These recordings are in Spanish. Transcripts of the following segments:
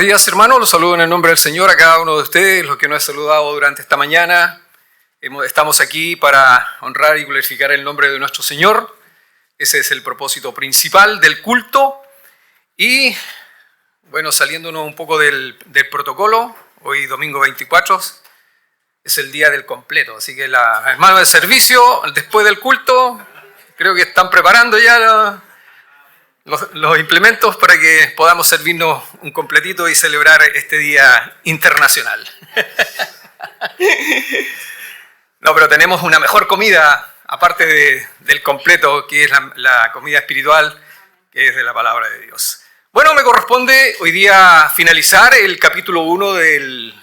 días, hermanos. Los saludo en el nombre del Señor a cada uno de ustedes, los que nos he saludado durante esta mañana. Estamos aquí para honrar y glorificar el nombre de nuestro Señor. Ese es el propósito principal del culto. Y, bueno, saliéndonos un poco del protocolo, hoy domingo 24 es el día del completo. Así que las hermanas de servicio, después del culto, creo que están preparando ya los implementos para que podamos servirnos un completito y celebrar este día internacional. No, pero tenemos una mejor comida, aparte del completo, que es la comida espiritual, que es de la palabra de Dios. Bueno, me corresponde hoy día finalizar el capítulo 1 de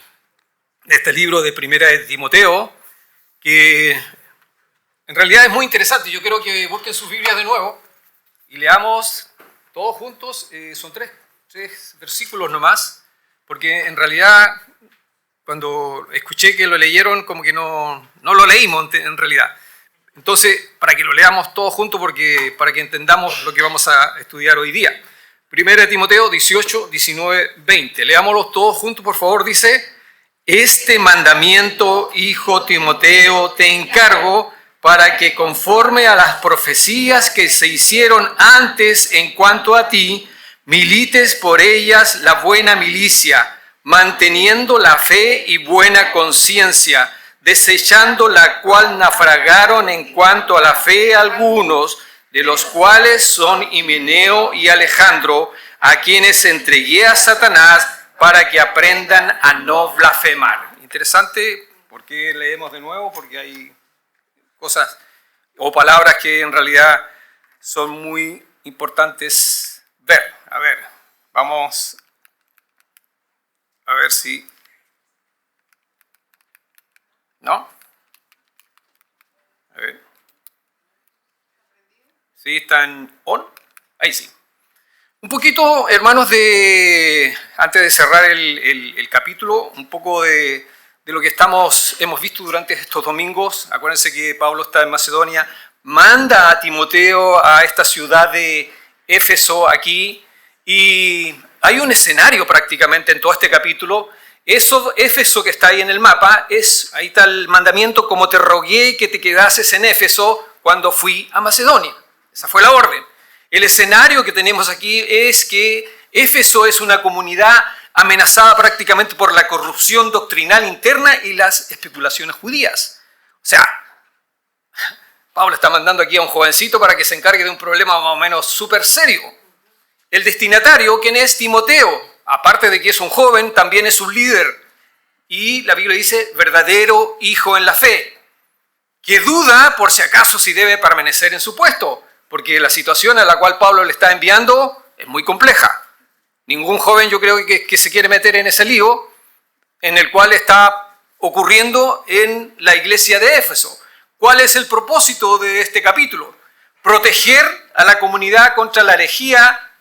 este libro de Primera de Timoteo, que en realidad es muy interesante. Yo quiero que busquen sus Biblias de nuevo y leamos todos juntos. Son tres versículos nomás, porque en realidad cuando escuché que lo leyeron, como que no lo leímos en realidad. Entonces, para que lo leamos todos juntos, para que entendamos lo que vamos a estudiar hoy día. Primera de Timoteo 18, 19, 20. Leámoslos todos juntos, por favor. Dice: este mandamiento, hijo Timoteo, te encargo, para que conforme a las profecías que se hicieron antes en cuanto a ti, milites por ellas la buena milicia, manteniendo la fe y buena conciencia, desechando la cual naufragaron en cuanto a la fe algunos, de los cuales son Himeneo y Alejandro, a quienes entregué a Satanás para que aprendan a no blasfemar. Interesante, porque leemos de nuevo, porque hay cosas o palabras que en realidad son muy importantes ver. A ver, vamos a ver si... ¿No? A ver. ¿Sí están on? Ahí sí. Un poquito, hermanos, antes de cerrar el capítulo, un poco de lo que hemos visto durante estos domingos. Acuérdense que Pablo está en Macedonia, manda a Timoteo a esta ciudad de Éfeso aquí, y hay un escenario prácticamente en todo este capítulo. Éfeso que está ahí en el mapa, ahí está el mandamiento: como te rogué que te quedases en Éfeso cuando fui a Macedonia. Esa fue la orden. El escenario que tenemos aquí es que Éfeso es una comunidad amenazada prácticamente por la corrupción doctrinal interna y las especulaciones judías. O sea, Pablo está mandando aquí a un jovencito para que se encargue de un problema más o menos súper serio. El destinatario, ¿quién es? Timoteo. Aparte de que es un joven, también es un líder. Y la Biblia dice, verdadero hijo en la fe, que duda por si acaso si debe permanecer en su puesto, porque la situación a la cual Pablo le está enviando es muy compleja. Ningún joven, yo creo, que se quiere meter en ese lío en el cual está ocurriendo en la iglesia de Éfeso. ¿Cuál es el propósito de este capítulo? Proteger a la comunidad contra la herejía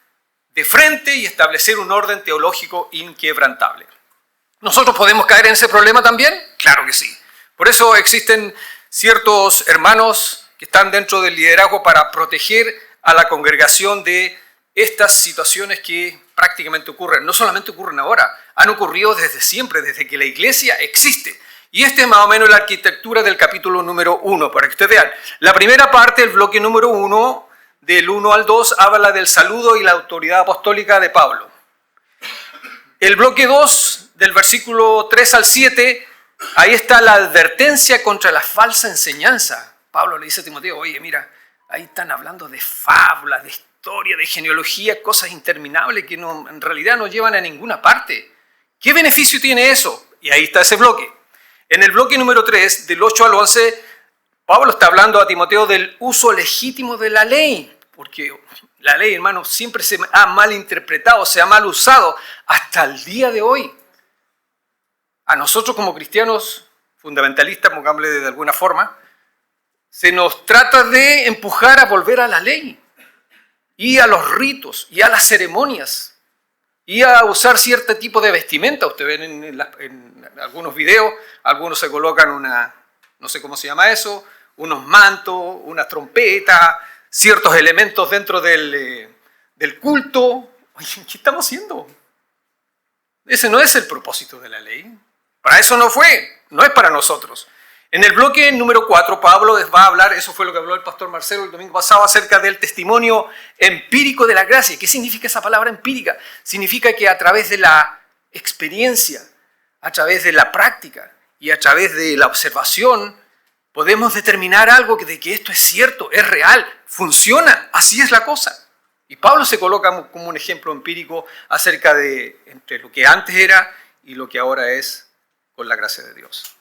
de frente y establecer un orden teológico inquebrantable. ¿Nosotros podemos caer en ese problema también? Claro que sí. Por eso existen ciertos hermanos que están dentro del liderazgo para proteger a la congregación de estas situaciones que prácticamente ocurren. No solamente ocurren ahora, han ocurrido desde siempre, desde que la iglesia existe. Y esta es más o menos la arquitectura del capítulo número 1, para que ustedes vean. La primera parte, el bloque número 1, del 1 al 2, habla del saludo y la autoridad apostólica de Pablo. El bloque 2, del versículo 3 al 7, ahí está la advertencia contra la falsa enseñanza. Pablo le dice a Timoteo: oye, mira, ahí están hablando de fábulas, de historia, de genealogía, cosas interminables que en realidad no llevan a ninguna parte. ¿Qué beneficio tiene eso? Y ahí está ese bloque. En el bloque número 3, del 8 al 11, Pablo está hablando a Timoteo del uso legítimo de la ley, porque la ley, hermano, siempre se ha mal interpretado, se ha mal usado hasta el día de hoy. A nosotros como cristianos fundamentalistas, pongámosle de alguna forma, se nos trata de empujar a volver a la ley y a los ritos y a las ceremonias y a usar cierto tipo de vestimenta. Ustedes ven en algunos videos, algunos se colocan no sé cómo se llama eso, unos mantos, una trompeta, ciertos elementos dentro del culto. Oye, ¿qué estamos haciendo? Ese no es el propósito de la ley. Para eso no fue, no es para nosotros. En el bloque número 4, Pablo va a hablar, eso fue lo que habló el pastor Marcelo el domingo pasado, acerca del testimonio empírico de la gracia. ¿Qué significa esa palabra empírica? Significa que a través de la experiencia, a través de la práctica y a través de la observación, podemos determinar algo de que esto es cierto, es real, funciona, así es la cosa. Y Pablo se coloca como un ejemplo empírico acerca de entre lo que antes era y lo que ahora es con la gracia de Dios.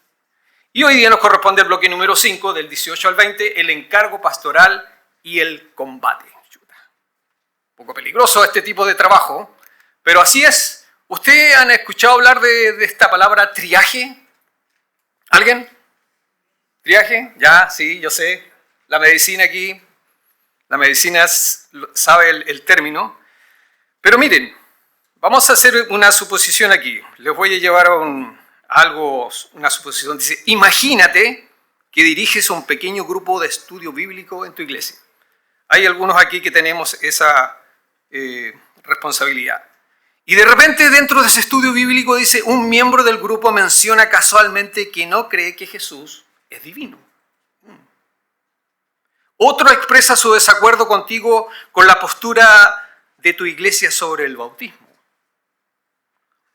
Y hoy día nos corresponde el bloque número 5, del 18 al 20, el encargo pastoral y el combate. Un poco peligroso este tipo de trabajo, pero así es. ¿Ustedes han escuchado hablar de esta palabra triaje? ¿Alguien? ¿Triaje? Ya, sí, yo sé. La medicina aquí, la medicina sabe el término. Pero miren, vamos a hacer una suposición aquí. Les voy a llevar a una suposición. Dice, imagínate que diriges un pequeño grupo de estudio bíblico en tu iglesia. Hay algunos aquí que tenemos esa responsabilidad. Y de repente dentro de ese estudio bíblico dice, un miembro del grupo menciona casualmente que no cree que Jesús es divino. Otro expresa su desacuerdo contigo con la postura de tu iglesia sobre el bautismo.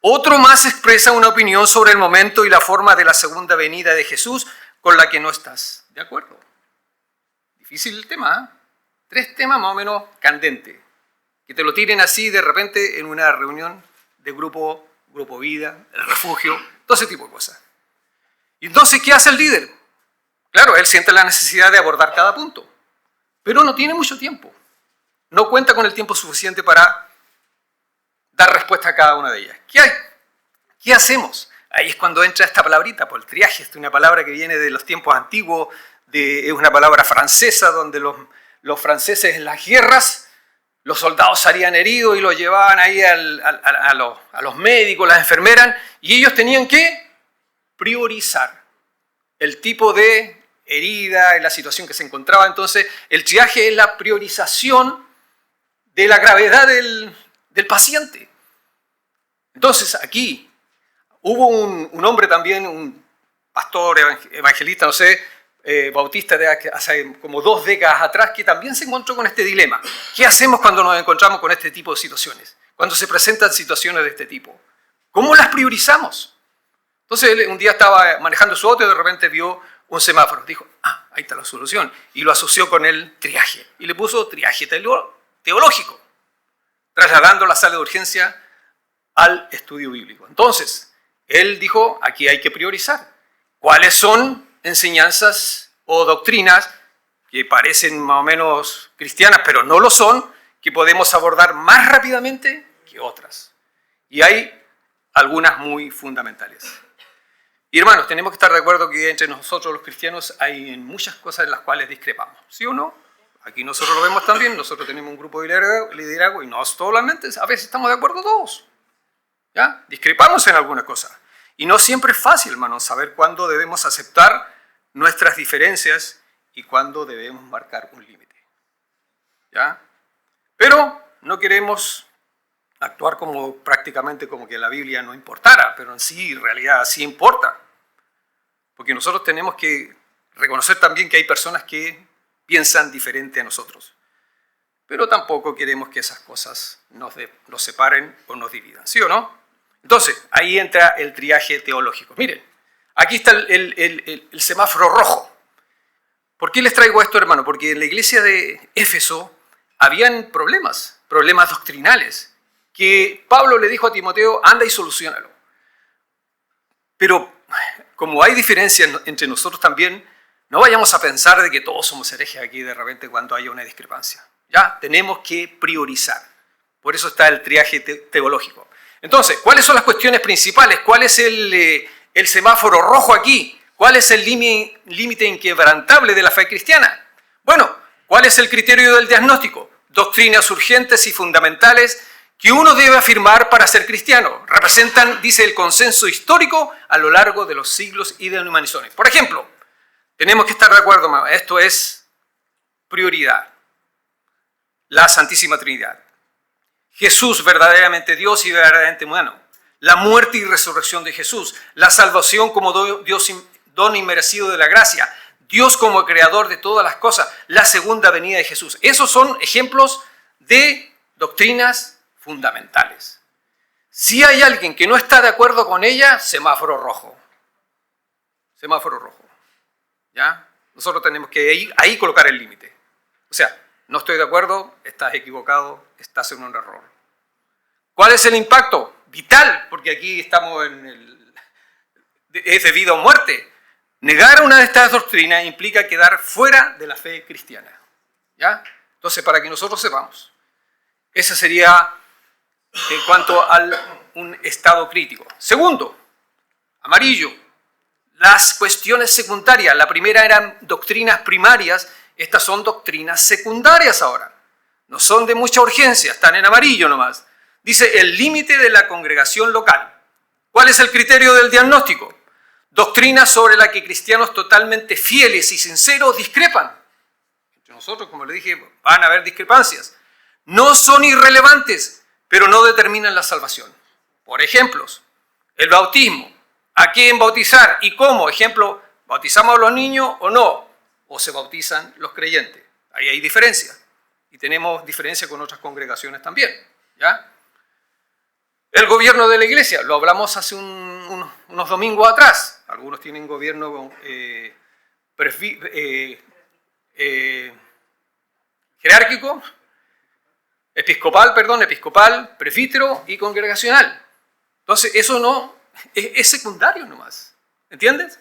Otro más expresa una opinión sobre el momento y la forma de la segunda venida de Jesús con la que no estás de acuerdo. Difícil el tema, ¿eh? 3 temas más o menos candentes. Que te lo tiren así de repente en una reunión de grupo vida, el refugio, todo ese tipo de cosas. Y entonces, ¿qué hace el líder? Claro, él siente la necesidad de abordar cada punto, pero no tiene mucho tiempo. No cuenta con el tiempo suficiente para dar respuesta a cada una de ellas. ¿Qué hay? ¿Qué hacemos? Ahí es cuando entra esta palabrita, por el triaje, es una palabra que viene de los tiempos antiguos, es una palabra francesa, donde los franceses en las guerras, los soldados salían heridos y los llevaban ahí a los médicos, las enfermeras, y ellos tenían que priorizar el tipo de herida, en la situación que se encontraba. Entonces, el triaje es la priorización de la gravedad del paciente. Entonces, aquí hubo un hombre también, un pastor, evangelista, no sé, bautista de hace como 2 décadas atrás, que también se encontró con este dilema. ¿Qué hacemos cuando nos encontramos con este tipo de situaciones? Cuando se presentan situaciones de este tipo. ¿Cómo las priorizamos? Entonces, él un día estaba manejando su auto y de repente vio un semáforo. Dijo, ahí está la solución. Y lo asoció con el triaje. Y le puso triaje teológico, trasladando la sala de urgencia al estudio bíblico. Entonces, él dijo, aquí hay que priorizar. ¿Cuáles son enseñanzas o doctrinas que parecen más o menos cristianas, pero no lo son, que podemos abordar más rápidamente que otras? Y hay algunas muy fundamentales. Y hermanos, tenemos que estar de acuerdo que entre nosotros los cristianos hay muchas cosas en las cuales discrepamos. ¿Sí o no? Aquí nosotros lo vemos también, nosotros tenemos un grupo de liderazgo y no solamente, a veces estamos de acuerdo todos. ¿Ya? Discrepamos en algunas cosas. Y no siempre es fácil, hermanos, saber cuándo debemos aceptar nuestras diferencias y cuándo debemos marcar un límite. ¿Ya? Pero no queremos actuar prácticamente como que la Biblia no importara, pero en sí, en realidad, sí importa. Porque nosotros tenemos que reconocer también que hay personas que piensan diferente a nosotros. Pero tampoco queremos que esas cosas nos separen o nos dividan. ¿Sí o no? Entonces, ahí entra el triaje teológico. Miren, aquí está el semáforo rojo. ¿Por qué les traigo esto, hermano? Porque en la iglesia de Éfeso habían problemas doctrinales, que Pablo le dijo a Timoteo, anda y soluciónalo. Pero como hay diferencias entre nosotros también, no vayamos a pensar de que todos somos herejes aquí de repente cuando haya una discrepancia. Ya, tenemos que priorizar. Por eso está el triaje teológico. Entonces, ¿cuáles son las cuestiones principales? ¿Cuál es el semáforo rojo aquí? ¿Cuál es el límite inquebrantable de la fe cristiana? Bueno, ¿cuál es el criterio del diagnóstico? Doctrinas urgentes y fundamentales que uno debe afirmar para ser cristiano. Representan, dice, el consenso histórico a lo largo de los siglos y de las humanizaciones. Por ejemplo, tenemos que estar de acuerdo, esto es prioridad. La Santísima Trinidad. Jesús verdaderamente Dios y verdaderamente humano. la muerte y resurrección de Jesús, la salvación como don inmerecido de la gracia, Dios como creador de todas las cosas, la segunda venida de Jesús. Esos son ejemplos de doctrinas fundamentales. Si hay alguien que no está de acuerdo con ella, semáforo rojo. Semáforo rojo. ¿Ya? Nosotros tenemos que ahí colocar el límite. O sea, no estoy de acuerdo, estás equivocado, estás en un error. ¿Cuál es el impacto? Vital, porque aquí estamos es de vida o muerte. Negar una de estas doctrinas implica quedar fuera de la fe cristiana. ¿Ya? Entonces, para que nosotros sepamos, ese sería en cuanto a un estado crítico. Segundo, amarillo, las cuestiones secundarias. La primera eran doctrinas primarias, estas son doctrinas secundarias ahora. No son de mucha urgencia, están en amarillo nomás. Dice el límite de la congregación local. ¿Cuál es el criterio del diagnóstico? Doctrinas sobre las que cristianos totalmente fieles y sinceros discrepan. Entre nosotros, como le dije, van a haber discrepancias. No son irrelevantes, pero no determinan la salvación. Por ejemplos, el bautismo. ¿A quién bautizar y cómo? Ejemplo, ¿bautizamos a los niños o no? ¿O se bautizan los creyentes? Ahí hay diferencia. Y tenemos diferencia con otras congregaciones también. ¿Ya? El gobierno de la iglesia, lo hablamos hace unos domingos atrás. Algunos tienen gobierno jerárquico, episcopal, presbítero y congregacional. Entonces, eso no es secundario nomás. ¿Entiendes?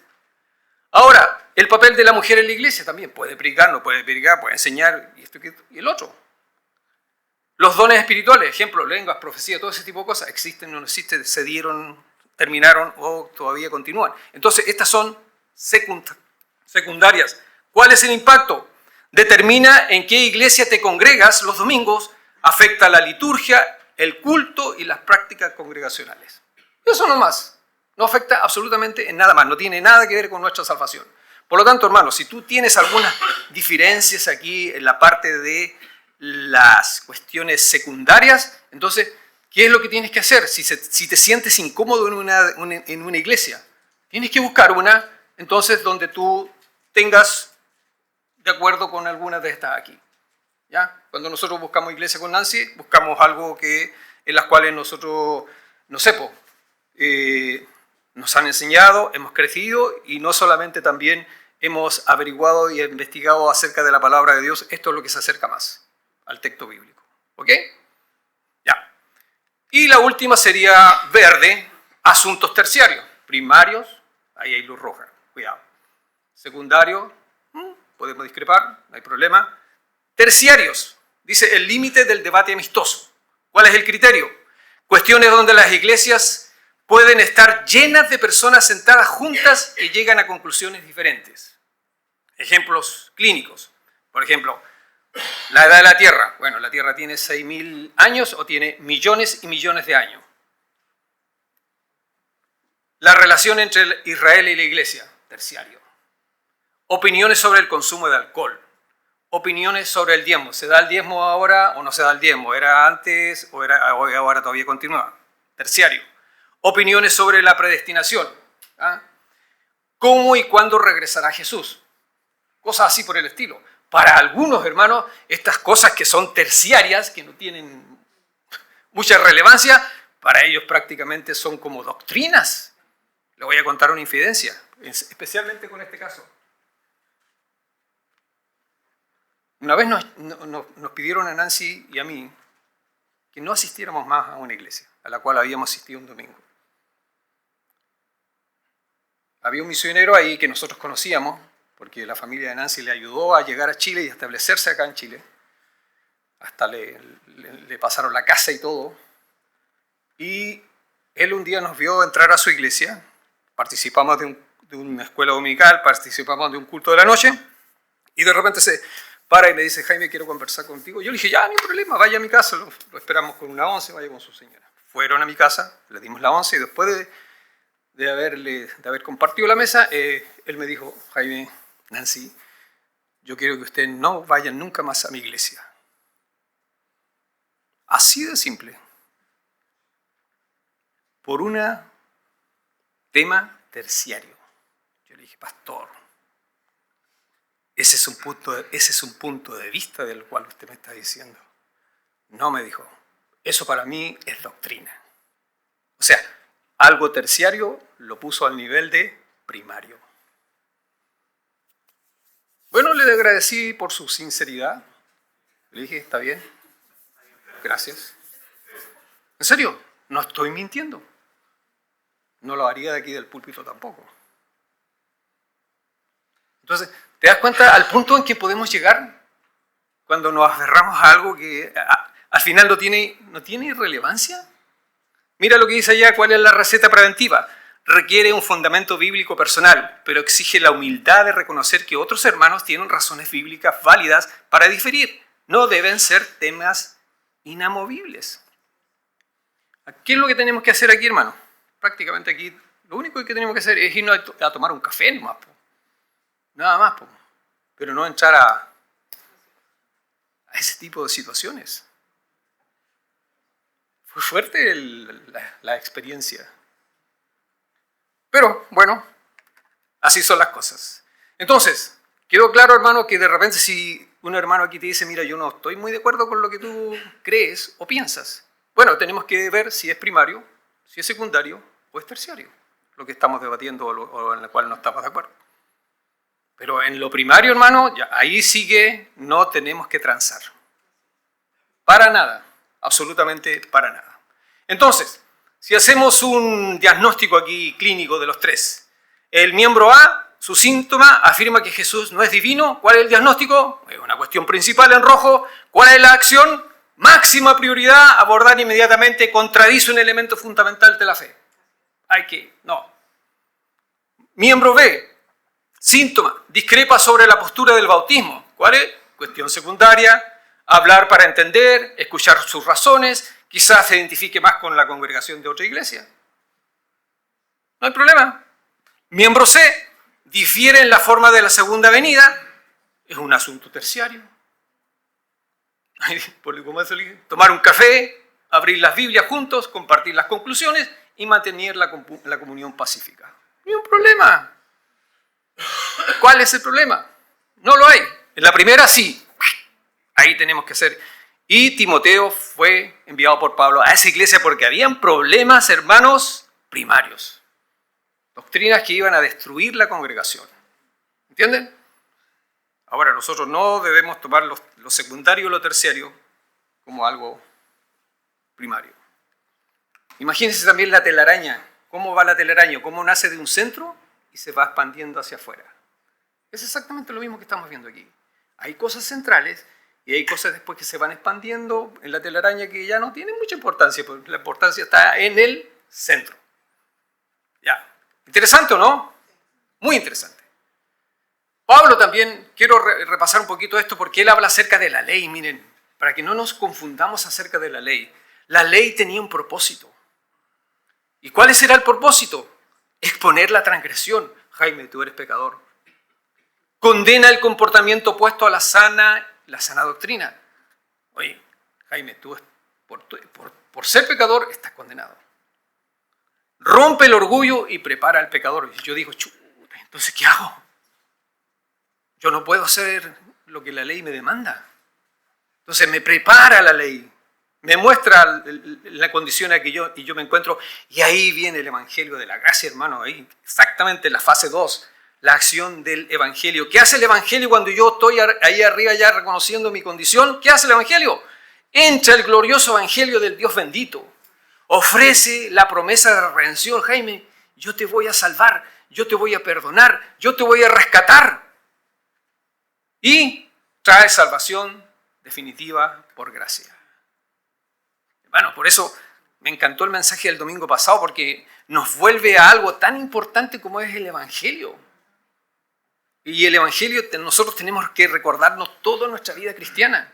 Ahora, el papel de la mujer en la iglesia también. Puede predicar, no puede predicar, puede enseñar y esto y el otro. Los dones espirituales, ejemplo, lenguas, profecía, todo ese tipo de cosas, existen, no existen, se dieron, terminaron o todavía continúan. Entonces, estas son secundarias. ¿Cuál es el impacto? Determina en qué iglesia te congregas los domingos, afecta la liturgia, el culto y las prácticas congregacionales. Eso no más. No afecta absolutamente en nada más. No tiene nada que ver con nuestra salvación. Por lo tanto, hermanos, si tú tienes algunas diferencias aquí en la parte de las cuestiones secundarias, entonces, ¿qué es lo que tienes que hacer? Si te sientes incómodo en una iglesia, tienes que buscar una, entonces, donde tú tengas de acuerdo con algunas de estas aquí. ¿Ya? Cuando nosotros buscamos iglesia con Nancy, buscamos algo en las cuales nosotros, no sé, nos han enseñado, hemos crecido y no solamente también hemos averiguado y investigado acerca de la palabra de Dios. Esto es lo que se acerca más al texto bíblico. ¿Ok? Ya. Y la última sería verde, asuntos terciarios. Primarios, ahí hay luz roja, cuidado. Secundario, podemos discrepar, no hay problema. Terciarios, dice el límite del debate amistoso. ¿Cuál es el criterio? Cuestiones donde las iglesias pueden estar llenas de personas sentadas juntas que llegan a conclusiones diferentes. Ejemplos clínicos. Por ejemplo, la edad de la Tierra. Bueno, la Tierra tiene 6.000 años o tiene millones y millones de años. La relación entre Israel y la Iglesia. Terciario. Opiniones sobre el consumo de alcohol. Opiniones sobre el diezmo. ¿Se da el diezmo ahora o no se da el diezmo? ¿Era antes o ahora todavía continúa? Terciario. Opiniones sobre la predestinación. ¿Ah? ¿Cómo y cuándo regresará Jesús? Cosas así por el estilo. Para algunos, hermanos, estas cosas que son terciarias, que no tienen mucha relevancia, para ellos prácticamente son como doctrinas. Le voy a contar una infidencia, especialmente con este caso. Una vez nos pidieron a Nancy y a mí que no asistiéramos más a una iglesia, a la cual habíamos asistido un domingo. Había un misionero ahí que nosotros conocíamos, porque la familia de Nancy le ayudó a llegar a Chile y a establecerse acá en Chile. Hasta le pasaron la casa y todo. Y él un día nos vio entrar a su iglesia, participamos de una escuela dominical, participamos de un culto de la noche, y de repente se para y me dice, Jaime, quiero conversar contigo. Yo le dije, ya, no hay problema, vaya a mi casa, lo esperamos con una once, vaya con su señora. Fueron a mi casa, le dimos la once y después de haber compartido la mesa, él me dijo, Jaime, Nancy, yo quiero que ustedes no vayan nunca más a mi iglesia. Así de simple. por un tema terciario. Yo le dije, pastor, ese es un punto de vista del cual usted me está diciendo. No, me dijo, eso para mí es doctrina. O sea, algo terciario lo puso al nivel de primario. Bueno, le agradecí por su sinceridad. Le dije, está bien, gracias. En serio, no estoy mintiendo. No lo haría de aquí del púlpito tampoco. Entonces, ¿te das cuenta al punto en que podemos llegar cuando nos aferramos a algo que al final no tiene relevancia? Mira lo que dice allá, ¿cuál es la receta preventiva? Requiere un fundamento bíblico personal, pero exige la humildad de reconocer que otros hermanos tienen razones bíblicas válidas para diferir. No deben ser temas inamovibles. ¿Qué es lo que tenemos que hacer aquí, hermano? Prácticamente aquí lo único que tenemos que hacer es irnos a tomar un café nomás. Nada más, pero no entrar a ese tipo de situaciones. Fue fuerte la experiencia. Pero, bueno, así son las cosas. Entonces, quedó claro, hermano, que de repente si un hermano aquí te dice, mira, yo no estoy muy de acuerdo con lo que tú crees o piensas. Bueno, tenemos que ver si es primario, si es secundario o es terciario, lo que estamos debatiendo o en lo cual no estamos de acuerdo. Pero en lo primario, hermano, ya, ahí sí que no tenemos que transar. Para nada, absolutamente para nada. Entonces, si hacemos un diagnóstico aquí clínico de los tres, el miembro A, su síntoma, afirma que Jesús no es divino. ¿Cuál es el diagnóstico? Es una cuestión principal en rojo. ¿Cuál es la acción? Máxima prioridad, abordar inmediatamente, contradice un elemento fundamental de la fe. No. Miembro B, síntoma, discrepa sobre la postura del bautismo. ¿Cuál es? Cuestión secundaria, hablar para entender, escuchar sus razones, quizás se identifique más con la congregación de otra iglesia. No hay problema. Miembro C, difiere en la forma de la segunda venida, es un asunto terciario. Tomar un café, abrir las Biblias juntos, compartir las conclusiones y mantener la comunión pacífica. No hay un problema. ¿Cuál es el problema? No lo hay. En la primera sí. Ahí tenemos que hacer. Y Timoteo fue enviado por Pablo a esa iglesia porque habían problemas, hermanos, primarios. Doctrinas que iban a destruir la congregación. ¿Entienden? Ahora, nosotros no debemos tomar lo secundario o lo terciario como algo primario. Imagínense también la telaraña. ¿Cómo va la telaraña? ¿Cómo nace de un centro y se va expandiendo hacia afuera? Es exactamente lo mismo que estamos viendo aquí. Hay cosas centrales y hay cosas después que se van expandiendo en la telaraña que ya no tienen mucha importancia, porque la importancia está en el centro. Ya. ¿Interesante o no? Muy interesante. Pablo también, quiero repasar un poquito esto porque él habla acerca de la ley, miren, para que no nos confundamos acerca de la ley. La ley tenía un propósito. ¿Y cuál será el propósito? Exponer la transgresión. Jaime, tú eres pecador. Condena el comportamiento opuesto a la sana doctrina. Oye, Jaime, tú por ser pecador estás condenado. Rompe el orgullo y prepara al pecador. Y yo digo, chuta, entonces, ¿qué hago? Yo no puedo hacer lo que la ley me demanda. Entonces me prepara la ley, me muestra la condición en que yo me encuentro, y ahí viene el Evangelio de la gracia, hermano, ahí exactamente en la fase 2, la acción del Evangelio. ¿Qué hace el Evangelio cuando yo estoy ahí arriba ya reconociendo mi condición? ¿Qué hace el Evangelio? Entra el glorioso Evangelio del Dios bendito, ofrece la promesa de redención. Jaime, yo te voy a salvar, yo te voy a perdonar, yo te voy a rescatar. Y trae salvación definitiva por gracia. Bueno, por eso me encantó el mensaje del domingo pasado, porque nos vuelve a algo tan importante como es el Evangelio. Y el Evangelio, nosotros tenemos que recordarnos toda nuestra vida cristiana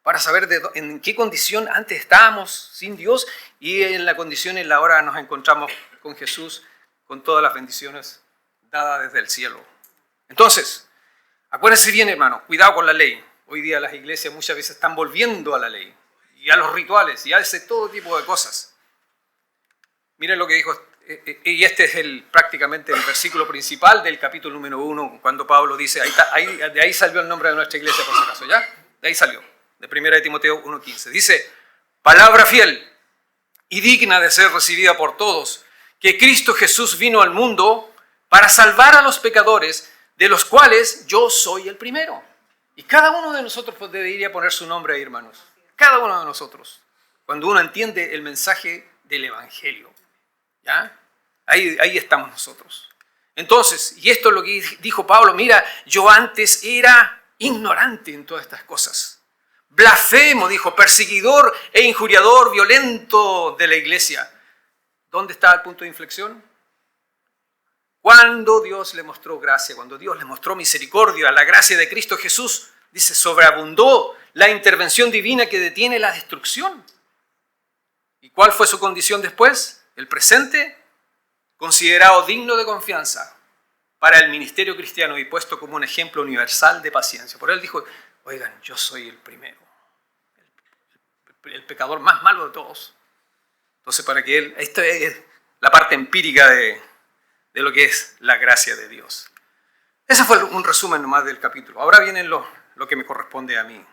para saber en qué condición antes estábamos sin Dios y en la condición en la hora nos encontramos con Jesús, con todas las bendiciones dadas desde el cielo. Entonces, acuérdense bien, hermanos, cuidado con la ley. Hoy día las iglesias muchas veces están volviendo a la ley y a los rituales y a todo tipo de cosas. Miren lo que dijo, y este es prácticamente el versículo principal del capítulo número 1, cuando Pablo dice, de ahí salió el nombre de nuestra iglesia, por si acaso, ¿ya? De ahí salió, de 1 Timoteo 1:15. Dice, palabra fiel y digna de ser recibida por todos, que Cristo Jesús vino al mundo para salvar a los pecadores, de los cuales yo soy el primero. Y cada uno de nosotros debería poner su nombre ahí, hermanos. Cada uno de nosotros. Cuando uno entiende el mensaje del Evangelio. ¿Ya? Ahí estamos nosotros. Entonces, y esto es lo que dijo Pablo, mira, yo antes era ignorante en todas estas cosas. Blasfemo, dijo, perseguidor e injuriador, violento de la iglesia. ¿Dónde está el punto de inflexión? Cuando Dios le mostró gracia, cuando Dios le mostró misericordia, la gracia de Cristo Jesús, dice, sobreabundó la intervención divina que detiene la destrucción. ¿Y cuál fue su condición después? El presente, considerado digno de confianza para el ministerio cristiano y puesto como un ejemplo universal de paciencia. Por él dijo, oigan, yo soy el primero, el pecador más malo de todos. Entonces, para que él, esta es la parte empírica de lo que es la gracia de Dios. Ese fue un resumen nomás del capítulo. Ahora viene lo que me corresponde a mí,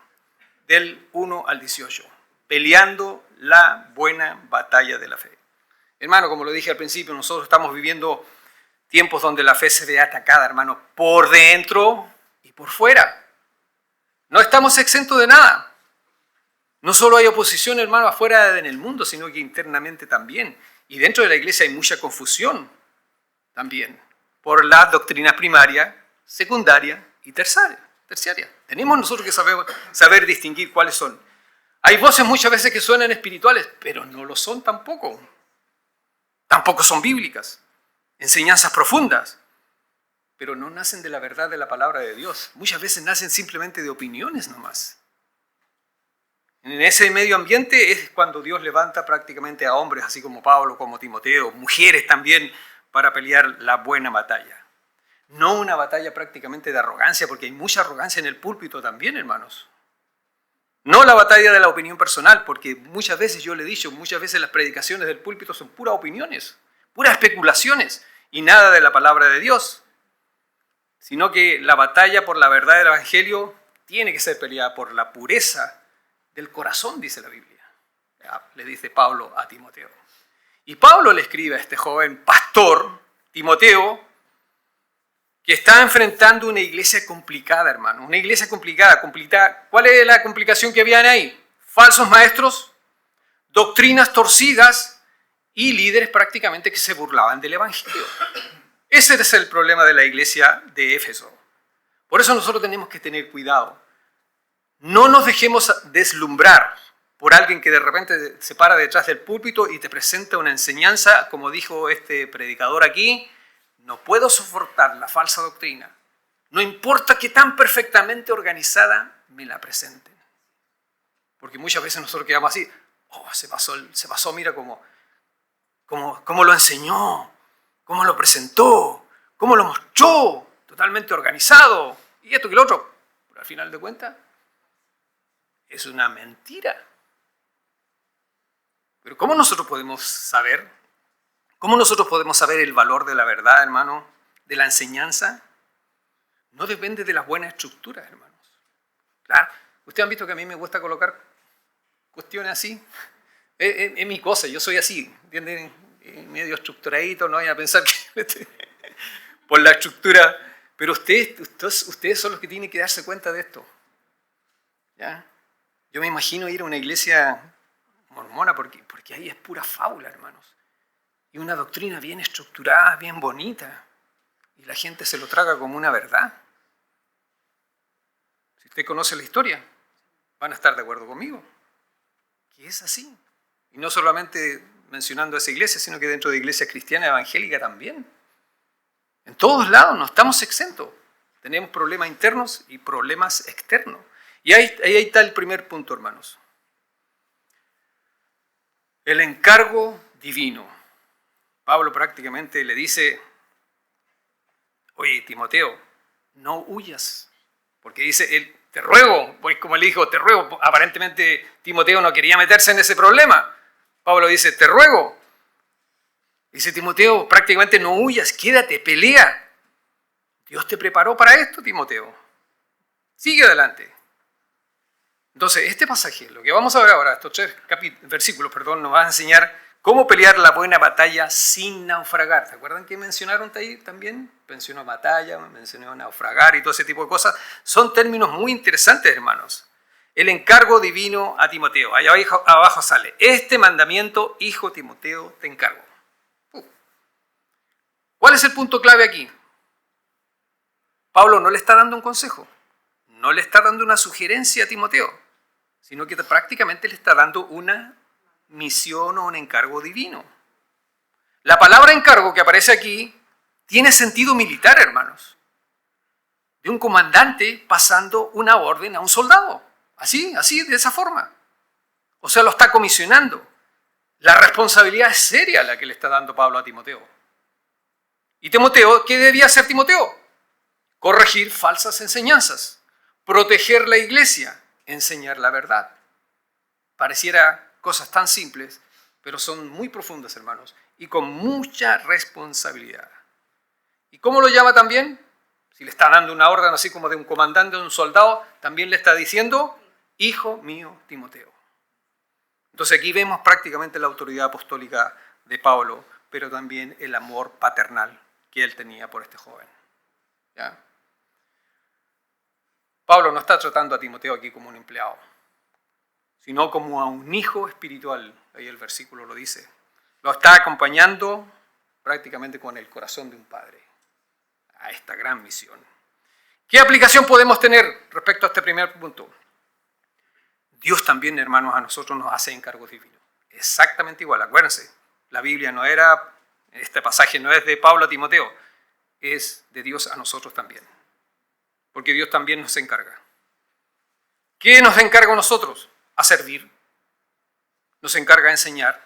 del 1 al 18, peleando la buena batalla de la fe. Hermano, como lo dije al principio, nosotros estamos viviendo tiempos donde la fe se ve atacada, hermano, por dentro y por fuera. No estamos exentos de nada. No solo hay oposición, hermano, afuera en el mundo, sino que internamente también. Y dentro de la iglesia hay mucha confusión también por las doctrinas primaria, secundaria y terciaria. Tenemos nosotros que saber distinguir cuáles son. Hay voces muchas veces que suenan espirituales, pero no lo son tampoco. Tampoco son bíblicas. Enseñanzas profundas, pero no nacen de la verdad de la palabra de Dios. Muchas veces nacen simplemente de opiniones nomás. En ese medio ambiente es cuando Dios levanta prácticamente a hombres, así como Pablo, como Timoteo, mujeres también, para pelear la buena batalla. No una batalla prácticamente de arrogancia, porque hay mucha arrogancia en el púlpito también, hermanos. No la batalla de la opinión personal, porque muchas veces, yo le he dicho, muchas veces las predicaciones del púlpito son puras opiniones, puras especulaciones y nada de la palabra de Dios. Sino que la batalla por la verdad del Evangelio tiene que ser peleada por la pureza del corazón, dice la Biblia. Le dice Pablo a Timoteo. Y Pablo le escribe a este joven pastor, Timoteo, que está enfrentando una iglesia complicada, hermano. Una iglesia complicada. ¿Cuál es la complicación que habían ahí? Falsos maestros, doctrinas torcidas y líderes prácticamente que se burlaban del Evangelio. Ese es el problema de la iglesia de Éfeso. Por eso nosotros tenemos que tener cuidado. No nos dejemos deslumbrar por alguien que de repente se para detrás del púlpito y te presenta una enseñanza, como dijo este predicador aquí, no puedo soportar la falsa doctrina. No importa que tan perfectamente organizada me la presenten. Porque muchas veces nosotros quedamos así, se pasó, mira cómo lo enseñó, cómo lo presentó, cómo lo mostró, totalmente organizado, y esto que lo otro. Pero al final de cuentas, es una mentira. Pero ¿cómo nosotros podemos saber? ¿Cómo nosotros podemos saber el valor de la verdad, hermano? De la enseñanza. No depende de las buenas estructuras, hermanos. Claro, ustedes han visto que a mí me gusta colocar cuestiones así. Es mi cosa, yo soy así, ¿entienden? Medio estructuradito, no vayan a pensar que por la estructura. Pero ustedes son los que tienen que darse cuenta de esto. ¿Ya? Yo me imagino ir a una iglesia mormona porque ahí es pura fábula, hermanos. Y una doctrina bien estructurada, bien bonita. Y la gente se lo traga como una verdad. Si usted conoce la historia, van a estar de acuerdo conmigo. Que es así. Y no solamente mencionando esa iglesia, sino que dentro de iglesias cristianas evangélicas también. En todos lados no estamos exentos. Tenemos problemas internos y problemas externos. Y ahí está el primer punto, hermanos. El encargo divino. Pablo prácticamente le dice, oye, Timoteo, no huyas. Porque dice, te ruego, pues como le dijo, te ruego. Aparentemente Timoteo no quería meterse en ese problema. Pablo dice, te ruego Dice Timoteo, prácticamente no huyas, quédate, pelea. Dios te preparó para esto, Timoteo. Sigue adelante. Entonces, este pasaje, lo que vamos a ver ahora, estos 3 versículos, nos va a enseñar cómo pelear la buena batalla sin naufragar. ¿Se acuerdan que mencionaron ahí también? Mencionó batalla, mencionó naufragar y todo ese tipo de cosas. Son términos muy interesantes, hermanos. El encargo divino a Timoteo. Allá abajo sale, este mandamiento, hijo Timoteo, te encargo. ¿Cuál es el punto clave aquí? Pablo no le está dando un consejo, no le está dando una sugerencia a Timoteo, sino que prácticamente le está dando una misión o un encargo divino. La palabra encargo que aparece aquí tiene sentido militar, hermanos. De un comandante pasando una orden a un soldado. Así, de esa forma. O sea, lo está comisionando. La responsabilidad es seria la que le está dando Pablo a Timoteo. ¿Y Timoteo? ¿Qué debía hacer Timoteo? Corregir falsas enseñanzas, proteger la iglesia, enseñar la verdad. Pareciera cosas tan simples, pero son muy profundas, hermanos, y con mucha responsabilidad. ¿Y cómo lo llama también? Si le está dando una orden así como de un comandante o un soldado, también le está diciendo, hijo mío Timoteo. Entonces aquí vemos prácticamente la autoridad apostólica de Pablo, pero también el amor paternal que él tenía por este joven. ¿Ya? Pablo no está tratando a Timoteo aquí como un empleado, sino como a un hijo espiritual. Ahí el versículo lo dice. Lo está acompañando prácticamente con el corazón de un padre a esta gran misión. ¿Qué aplicación podemos tener respecto a este primer punto? Dios también, hermanos, a nosotros nos hace encargos divinos. Exactamente igual, acuérdense. La Biblia no era, este pasaje no es de Pablo a Timoteo, es de Dios a nosotros también. Porque Dios también nos encarga. ¿Qué nos encarga a nosotros? A servir. Nos encarga a enseñar.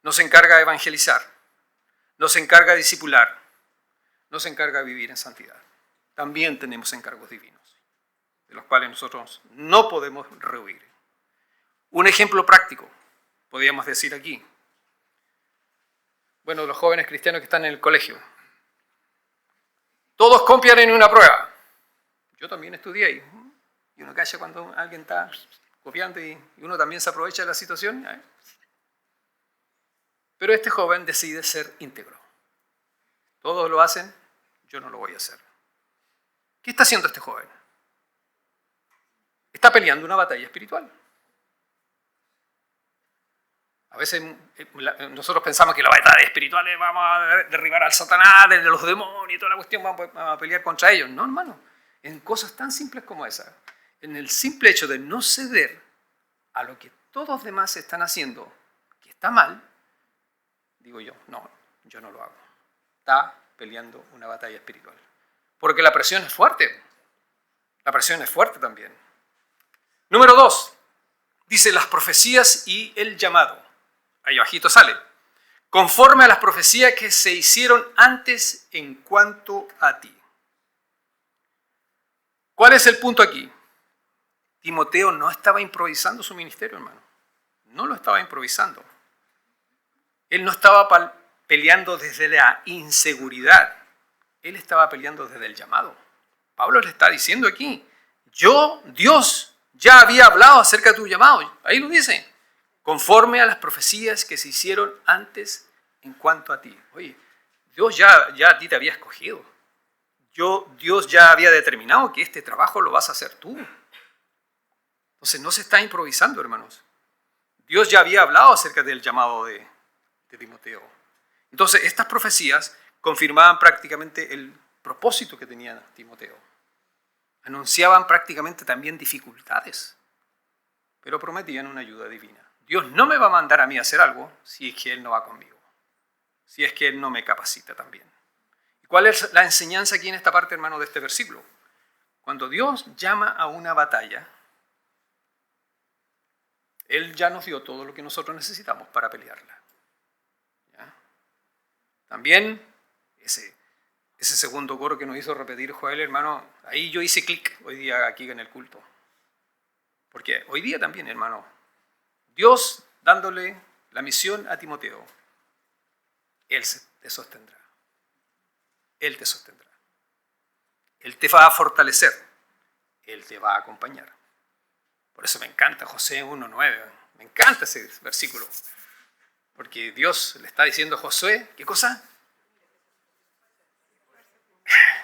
Nos encarga a evangelizar. Nos encarga a discipular. Nos encarga a vivir en santidad. También tenemos encargos divinos, de los cuales nosotros no podemos rehuir. Un ejemplo práctico, podríamos decir aquí. Bueno, los jóvenes cristianos que están en el colegio. Todos copian en una prueba. Yo también estudié ahí. Y uno calla cuando alguien está copiando y uno también se aprovecha de la situación. Pero este joven decide ser íntegro. Todos lo hacen, yo no lo voy a hacer. ¿Qué está haciendo este joven? Está peleando una batalla espiritual. A veces nosotros pensamos que la batalla espiritual es vamos a derribar al Satanás, de los demonios y toda la cuestión, vamos a pelear contra ellos. No, hermano. En cosas tan simples como esa, en el simple hecho de no ceder a lo que todos los demás están haciendo, que está mal, digo yo no lo hago. Está peleando una batalla espiritual. Porque la presión es fuerte. La presión es fuerte también. Número 2, dice las profecías y el llamado. Ahí bajito sale. Conforme a las profecías que se hicieron antes en cuanto a ti. ¿Cuál es el punto aquí? Timoteo no estaba improvisando su ministerio, hermano. No lo estaba improvisando. Él no estaba peleando desde la inseguridad. Él estaba peleando desde el llamado. Pablo le está diciendo aquí, Dios, ya había hablado acerca de tu llamado. Ahí lo dice. Conforme a las profecías que se hicieron antes en cuanto a ti. Oye, Dios ya a ti te había escogido. Dios ya había determinado que este trabajo lo vas a hacer tú. Entonces no se está improvisando, hermanos. Dios ya había hablado acerca del llamado de Timoteo. Entonces estas profecías confirmaban prácticamente el propósito que tenía Timoteo. Anunciaban prácticamente también dificultades, pero prometían una ayuda divina. Dios no me va a mandar a mí a hacer algo si es que Él no va conmigo, si es que Él no me capacita también. ¿Y cuál es la enseñanza aquí en esta parte, hermano, de este versículo? Cuando Dios llama a una batalla, Él ya nos dio todo lo que nosotros necesitamos para pelearla. ¿Ya? También ese segundo coro que nos hizo repetir Joel, hermano, ahí yo hice clic hoy día aquí en el culto. Porque hoy día también, hermano, Dios dándole la misión a Timoteo, Él te sostendrá. Él te sostendrá. Él te va a fortalecer. Él te va a acompañar. Por eso me encanta Josué 1:9. Me encanta ese versículo. Porque Dios le está diciendo a Josué, ¿qué cosa?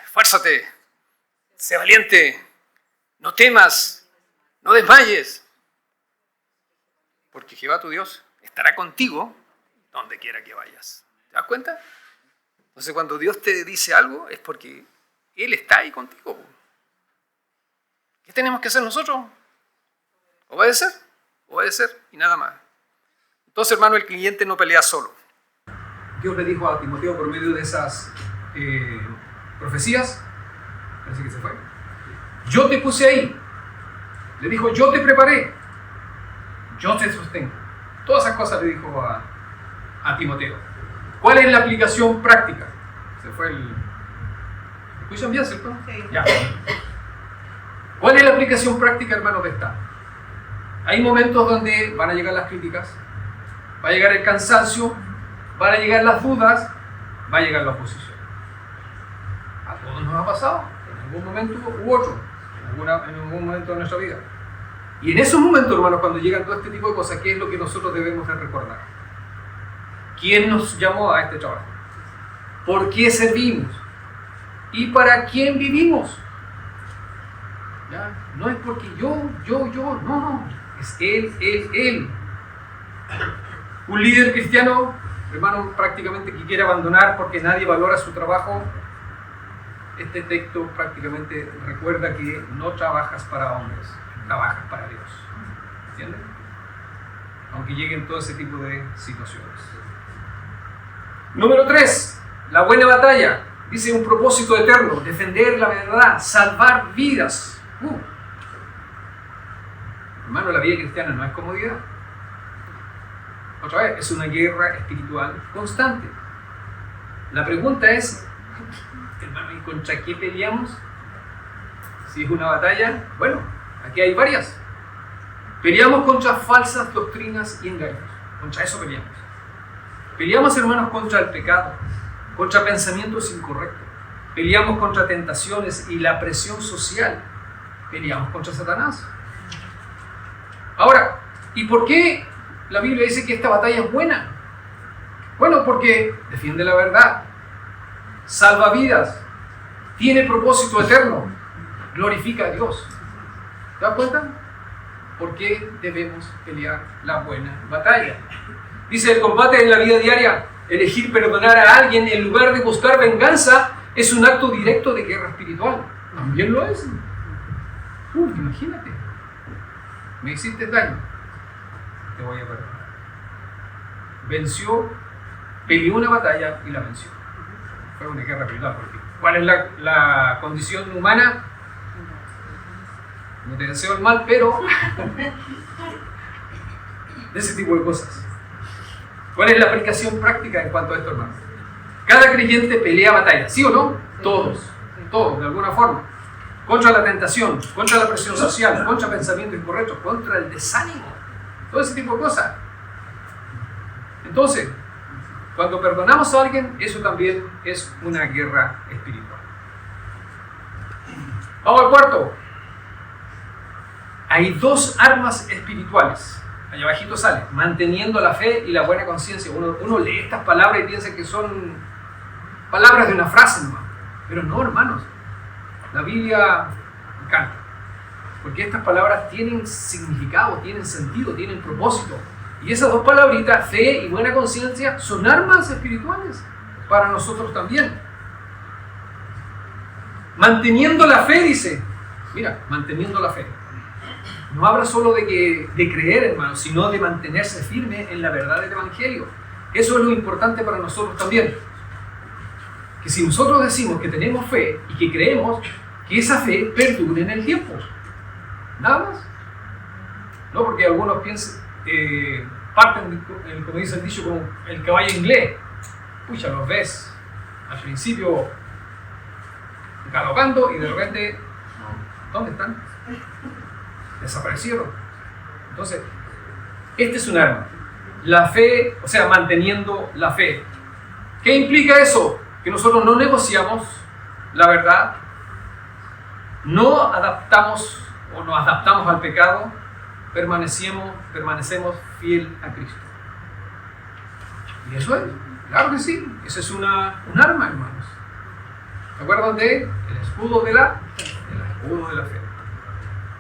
Esfuérzate, sé valiente, no temas, no desmayes. Porque Jehová tu Dios estará contigo donde quiera que vayas. ¿Te das cuenta? Entonces cuando Dios te dice algo es porque Él está ahí contigo. ¿Qué tenemos que hacer nosotros? Obedecer, obedecer y nada más. Entonces, hermano, el cliente no pelea solo. Dios le dijo a Timoteo por medio de esas profecías, parece que se fue, yo te puse ahí. Le dijo, yo te preparé, yo te sostengo. Todas esas cosas le dijo a Timoteo. ¿Cuál es la aplicación práctica? Se fue el... ¿Escuchan bien, cierto? Sí. Ya. ¿Cuál es la aplicación práctica, hermanos, de esta? Hay momentos donde van a llegar las críticas, va a llegar el cansancio, van a llegar las dudas, va a llegar la oposición. A todos nos ha pasado, en algún momento u otro, en algún momento de nuestra vida. Y en esos momentos, hermanos, cuando llegan todo este tipo de cosas, ¿qué es lo que nosotros debemos de recordar? ¿Quién nos llamó a este trabajo? ¿Por qué servimos? ¿Y para quién vivimos? ¿Ya? No es porque yo, no. Es Él. Un líder cristiano, hermano, prácticamente que quiere abandonar porque nadie valora su trabajo, este texto prácticamente recuerda que no trabajas para hombres, trabajas para Dios. ¿Entienden? Aunque lleguen todo ese tipo de situaciones. Número 3, la buena batalla. Dice un propósito eterno, defender la verdad, salvar vidas. Hermano, la vida cristiana no es comodidad. Otra vez, es una guerra espiritual constante. La pregunta es, hermano, ¿y contra qué peleamos? Si es una batalla, bueno, aquí hay varias. Peleamos contra falsas doctrinas y engaños. Contra eso peleamos. Peleamos, hermanos, contra el pecado, contra pensamientos incorrectos. Peleamos contra tentaciones y la presión social. Peleamos contra Satanás. Ahora, ¿y por qué la Biblia dice que esta batalla es buena? Bueno, porque defiende la verdad, salva vidas, tiene propósito eterno, glorifica a Dios. ¿Te das cuenta? ¿Por qué debemos pelear la buena batalla? Dice, el combate en la vida diaria, elegir perdonar a alguien en lugar de buscar venganza, es un acto directo de guerra espiritual. También lo es. Imagínate. Me hiciste daño, te voy a perdonar. Venció, peleó una batalla y la venció. Fue una guerra espiritual. ¿Cuál es la condición humana? No te deseo el mal, pero de ese tipo de cosas. ¿Cuál es la aplicación práctica en cuanto a esto, hermano? Cada creyente pelea batallas, ¿sí o no? Todos, de alguna forma. Contra la tentación, contra la presión social, contra pensamientos incorrectos, contra el desánimo, todo ese tipo de cosas. Entonces, cuando perdonamos a alguien, eso también es una guerra espiritual. Vamos al cuarto. Hay dos armas espirituales. Allá abajito sale, manteniendo la fe y la buena conciencia. Uno lee estas palabras y piensa que son palabras de una frase nomás. Pero no, hermanos. La Biblia me encanta, porque estas palabras tienen significado, tienen sentido, tienen propósito. Y esas dos palabritas, fe y buena conciencia, son armas espirituales para nosotros también. Manteniendo la fe, dice. Mira, manteniendo la fe. No habla solo de creer, hermanos, sino de mantenerse firme en la verdad del Evangelio. Eso es lo importante para nosotros también. Que si nosotros decimos que tenemos fe y que creemos, que esa fe perdure en el tiempo. Nada más. No, porque algunos piensan, parten, como dice el dicho, como el caballo inglés. Pucha, los ves al principio galopando y de repente, ¿dónde están? Desaparecieron. Entonces, este es un arma. La fe, o sea, manteniendo la fe. ¿Qué implica eso? Que nosotros no negociamos la verdad, no adaptamos o nos adaptamos al pecado, permanecemos fiel a Cristo. Y eso es, claro que sí, eso es un arma, hermanos. ¿Se acuerdan del escudo de la fe?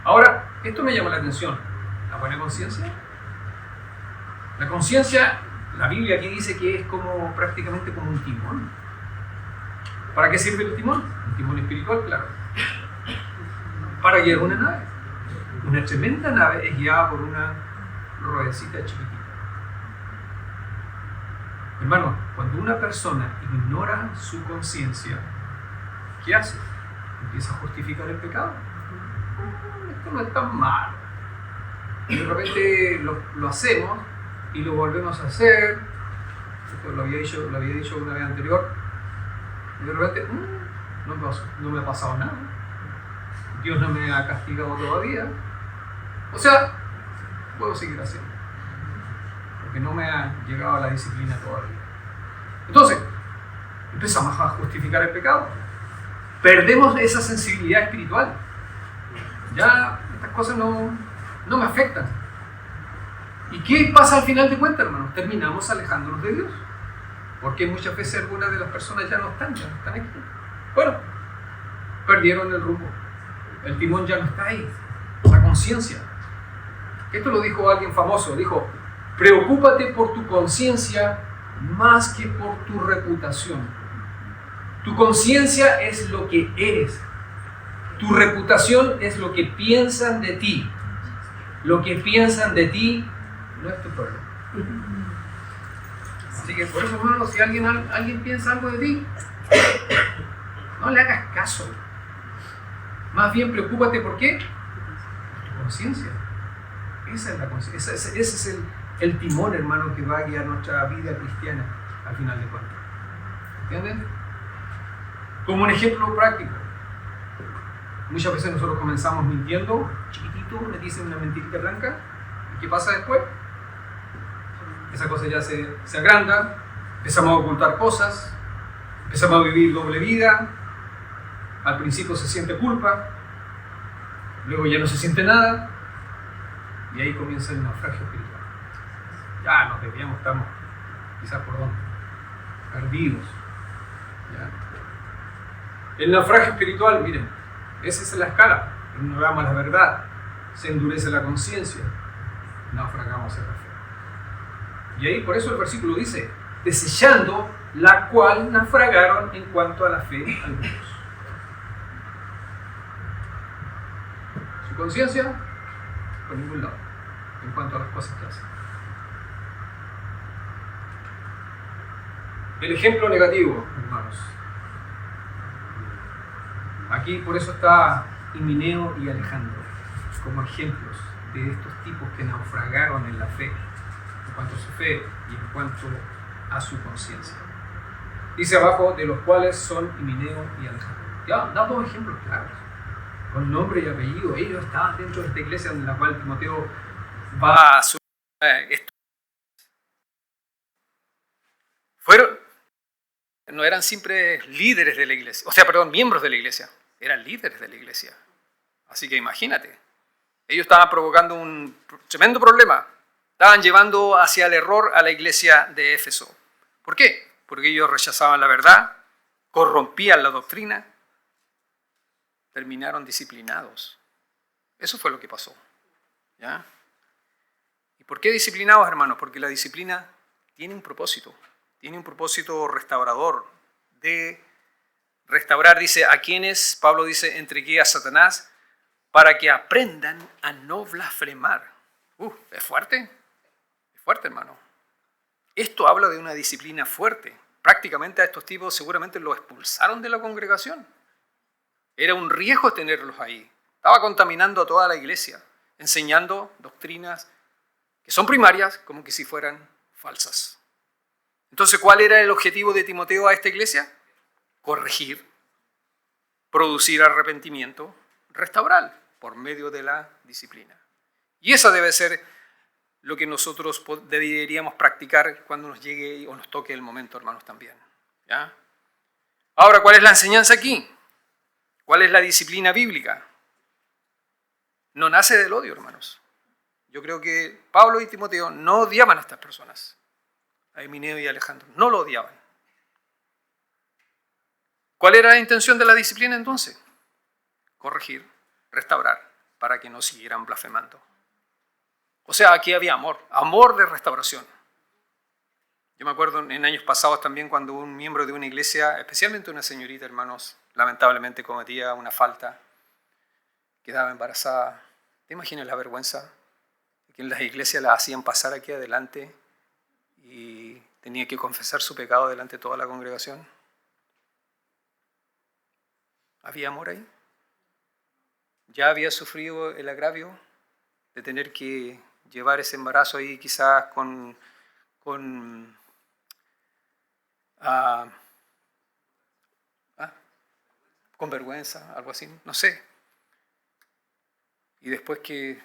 Ahora, esto me llama la atención. ¿La buena conciencia? La conciencia, la Biblia aquí dice que es prácticamente como un timón. ¿Para qué sirve el timón? Un timón espiritual, claro. Para guiar una nave. Una tremenda nave es guiada por una ruedecita chiquitita. Hermano, cuando una persona ignora su conciencia, ¿qué hace? Empieza a justificar el pecado. Esto no es tan malo. Y de repente lo hacemos y lo volvemos a hacer. Esto lo había dicho una vez anterior. Y de repente, no me ha pasado nada. Dios no me ha castigado todavía. O sea, puedo seguir haciendo. Porque no me ha llegado a la disciplina todavía. Entonces, empezamos a justificar el pecado. Perdemos esa sensibilidad espiritual. Ya estas cosas no me afectan. ¿Y qué pasa al final de cuentas, hermanos? Terminamos alejándonos de Dios. Porque muchas veces algunas de las personas ya no están aquí. Bueno, perdieron el rumbo. El timón ya no está ahí. La conciencia. Esto lo dijo alguien famoso. Dijo, preocúpate por tu conciencia más que por tu reputación. Tu conciencia es lo que eres. Tu reputación es lo que piensan de ti. Lo que piensan de ti no es tu problema. Así que por eso, hermano, si alguien piensa algo de ti, no le hagas caso. Más bien preocúpate por qué. Por tu conciencia. Esa es la conciencia. Ese es el timón, hermano, que va a guiar nuestra vida cristiana al final de cuentas. ¿Entienden? Como un ejemplo práctico. Muchas veces nosotros comenzamos mintiendo, chiquitito, me dicen una mentirita blanca, ¿y qué pasa después? Esa cosa ya se agranda, empezamos a ocultar cosas, empezamos a vivir doble vida, al principio se siente culpa, luego ya no se siente nada, y ahí comienza el naufragio espiritual. Ya nos desviamos, estamos quizás por dónde, perdidos. ¿Ya? El naufragio espiritual, miren, esa es la escala. Ignoramos la verdad, se endurece la conciencia, naufragamos en la fe. Y ahí por eso el versículo dice, desechando la cual naufragaron en cuanto a la fe algunos. Su conciencia, por ningún lado, en cuanto a las cosas que hacen. El ejemplo negativo, hermanos. Aquí por eso está Himeneo y Alejandro, como ejemplos de estos tipos que naufragaron en la fe, en cuanto a su fe y en cuanto a su conciencia. Dice abajo, de los cuales son Himeneo y Alejandro. Ya, da dos ejemplos claros, con nombre y apellido. Ellos estaban dentro de esta iglesia en la cual Timoteo va a su... no eran siempre líderes de la iglesia, miembros de la iglesia, eran líderes de la iglesia. Así que imagínate, ellos estaban provocando un tremendo problema, estaban llevando hacia el error a la iglesia de Éfeso. ¿Por qué? Porque ellos rechazaban la verdad, corrompían la doctrina, terminaron disciplinados. Eso fue lo que pasó. ¿Ya? ¿Y por qué disciplinados, hermanos? Porque la disciplina tiene un propósito restaurador, de restaurar, dice, a quienes, Pablo dice, entregué a Satanás para que aprendan a no blasfemar. Es fuerte, hermano. Esto habla de una disciplina fuerte. Prácticamente a estos tipos seguramente los expulsaron de la congregación. Era un riesgo tenerlos ahí. Estaba contaminando a toda la iglesia, enseñando doctrinas que son primarias como que si fueran falsas. Entonces, ¿cuál era el objetivo de Timoteo a esta iglesia? Corregir, producir arrepentimiento, restaurar por medio de la disciplina. Y esa debe ser lo que nosotros deberíamos practicar cuando nos llegue o nos toque el momento, hermanos, también. ¿Ya? Ahora, ¿cuál es la enseñanza aquí? ¿Cuál es la disciplina bíblica? No nace del odio, hermanos. Yo creo que Pablo y Timoteo no odiaban a estas personas, a Himeneo y a Alejandro. No lo odiaban. ¿Cuál era la intención de la disciplina entonces? Corregir, restaurar, para que no siguieran blasfemando. O sea, aquí había amor de restauración. Yo me acuerdo en años pasados también cuando un miembro de una iglesia, especialmente una señorita, hermanos, lamentablemente cometía una falta, quedaba embarazada. ¿Te imaginas la vergüenza? Que en las iglesias la hacían pasar aquí adelante y tenía que confesar su pecado delante de toda la congregación. ¿Había amor ahí? ¿Ya había sufrido el agravio de tener que llevar ese embarazo ahí quizás con vergüenza, algo así? No sé. Y después que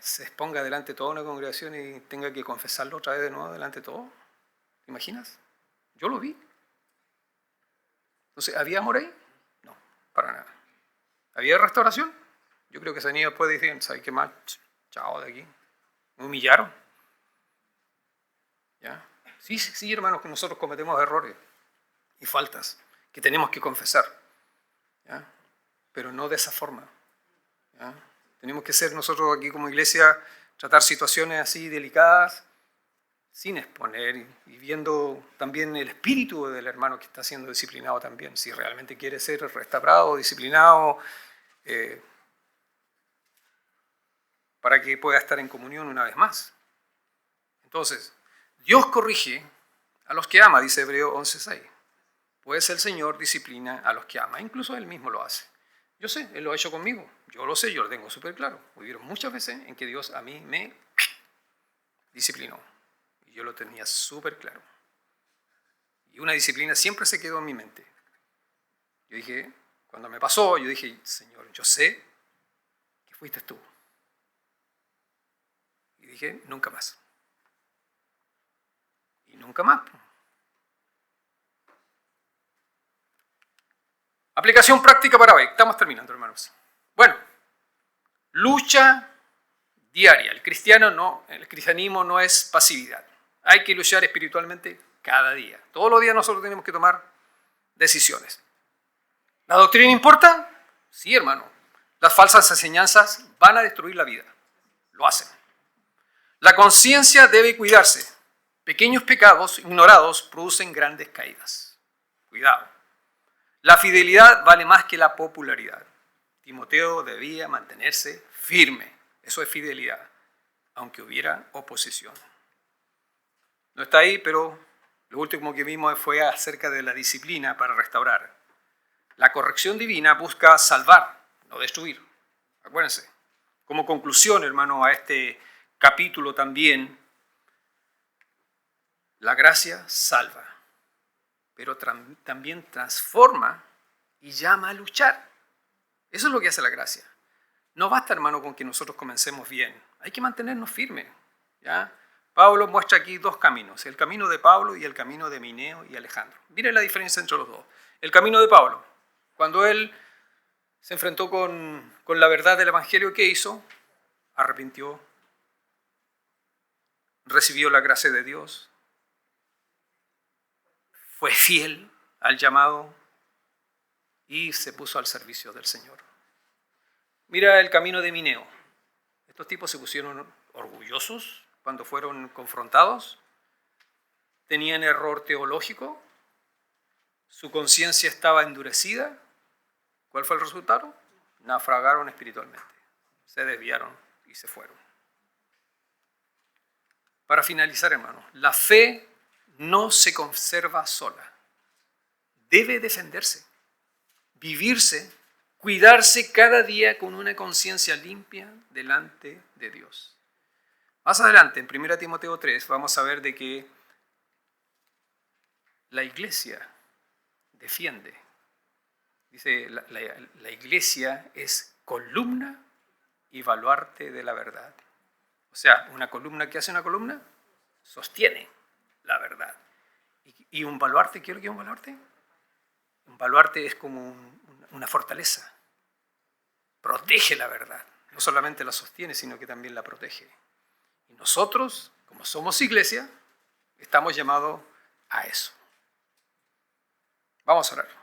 se exponga delante de toda una congregación y tenga que confesarlo otra vez de nuevo delante de todo. ¿Te imaginas? Yo lo vi. Entonces, ¿había amor ahí? No, para nada. ¿Había restauración? Yo creo que ese niño después decían, ¿sabes qué mal? Chao de aquí. Me humillaron. ¿Ya? Sí, hermanos, que nosotros cometemos errores y faltas que tenemos que confesar. ¿Ya? Pero no de esa forma. ¿Ya? Tenemos que ser nosotros aquí como iglesia, tratar situaciones así delicadas, sin exponer y viendo también el espíritu del hermano que está siendo disciplinado también, si realmente quiere ser restaurado, disciplinado, para que pueda estar en comunión una vez más. Entonces, Dios corrige a los que ama, dice Hebreo 11:6. Pues el Señor disciplina a los que ama, incluso Él mismo lo hace. Yo sé, Él lo ha hecho conmigo, yo lo sé, yo lo tengo súper claro. Hubieron muchas veces en que Dios a mí me disciplinó. Y yo lo tenía súper claro. Y una disciplina siempre se quedó en mi mente. Yo dije, cuando me pasó, yo dije, Señor, yo sé que fuiste tú. Y dije, nunca más. Y nunca más. Aplicación práctica para hoy. Estamos terminando, hermanos. Bueno, lucha diaria. El cristianismo no es pasividad. Hay que luchar espiritualmente cada día. Todos los días nosotros tenemos que tomar decisiones. ¿La doctrina importa? Sí, hermano. Las falsas enseñanzas van a destruir la vida. Lo hacen. La conciencia debe cuidarse. Pequeños pecados ignorados producen grandes caídas. Cuidado. La fidelidad vale más que la popularidad. Timoteo debía mantenerse firme. Eso es fidelidad, aunque hubiera oposición. No está ahí, pero lo último que vimos fue acerca de la disciplina para restaurar. La corrección divina busca salvar, no destruir. Acuérdense. Como conclusión, hermano, a este capítulo también, la gracia salva, pero también transforma y llama a luchar. Eso es lo que hace la gracia. No basta, hermano, con que nosotros comencemos bien. Hay que mantenernos firmes. ¿Ya? Pablo muestra aquí dos caminos, el camino de Pablo y el camino de Himeneo y Alejandro. Miren la diferencia entre los dos. El camino de Pablo, cuando él se enfrentó con la verdad del Evangelio, ¿qué hizo? Arrepintió, recibió la gracia de Dios, fue fiel al llamado y se puso al servicio del Señor. Mira el camino de Himeneo. Estos tipos se pusieron orgullosos cuando fueron confrontados, tenían error teológico, su conciencia estaba endurecida. ¿Cuál fue el resultado? Naufragaron espiritualmente, se desviaron y se fueron. Para finalizar, hermanos, la fe no se conserva sola. Debe defenderse, vivirse, cuidarse cada día con una conciencia limpia delante de Dios. Más adelante, en 1 Timoteo 3, vamos a ver de que la iglesia defiende. Dice, la iglesia es columna y baluarte de la verdad. O sea, una columna, ¿qué hace una columna? Sostiene la verdad. ¿Y un baluarte? ¿Qué es lo que es un baluarte? Un baluarte es como una fortaleza. Protege la verdad. No solamente la sostiene, sino que también la protege. Y nosotros, como somos iglesia, estamos llamados a eso. Vamos a orar.